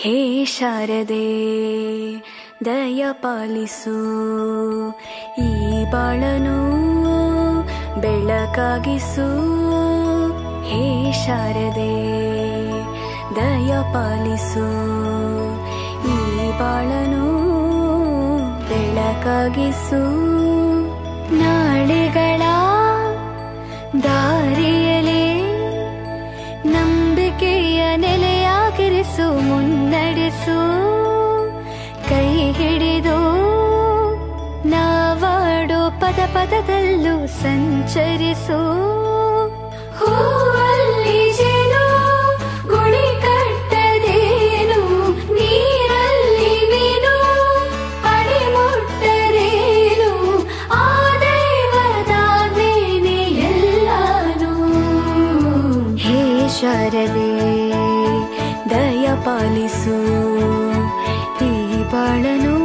ಹೇ ಶಾರದೆ ದಯ ಪಾಲಿಸು, ಈ ಬಾಳನು ಬೆಳಕಾಗಿಸು. ಹೇ ಶಾರದೆ ದಯ ಪಾಲಿಸು, ಈ ಬಾಳನು ಬೆಳಕಾಗಿಸು. ನಾಳೆಗಳ ದಾರಿಯಲೇ ನಂಬಿಕೆಯ ನೆಲೆಯಾಗಿರಿಸು, ಮುನ್ನಡೆಸು. ಕೈ ಹಿಡಿದು ನಾವಾಡೋ ಪದ ಪದದಲ್ಲೂ ಸಂಚರಿಸು. ಹೂವಲ್ಲಿ ಜೇನು ಗುಡಿ ಕಟ್ಟದೇನು, ನೀರಲ್ಲಿ ಮೀನು ಅಡಿ ಮುಟ್ಟರೇನು, ಆ ದೈವದಾಜ್ಞೆನೇ ಎಲ್ಲಾನು. ಹೇ ಶಾರದೆ ದಯ ಪಾಲಿಸು, ಈ ಬಾಳನು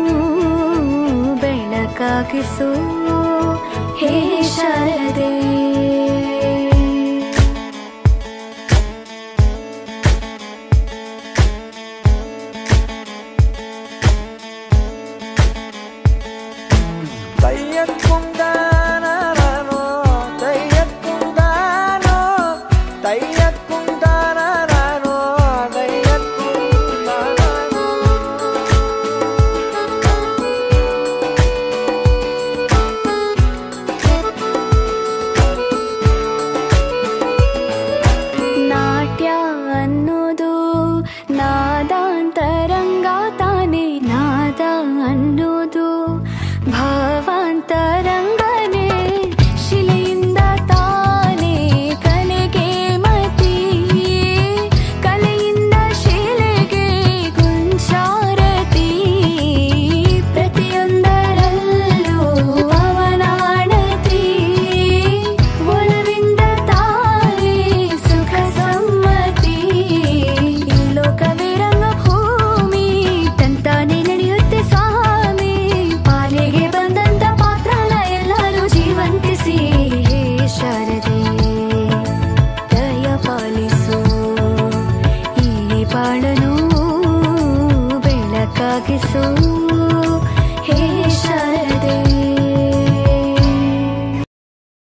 ಬೆಳಕಾಗಿಸು. ಹೇ ಶಾರದೆ.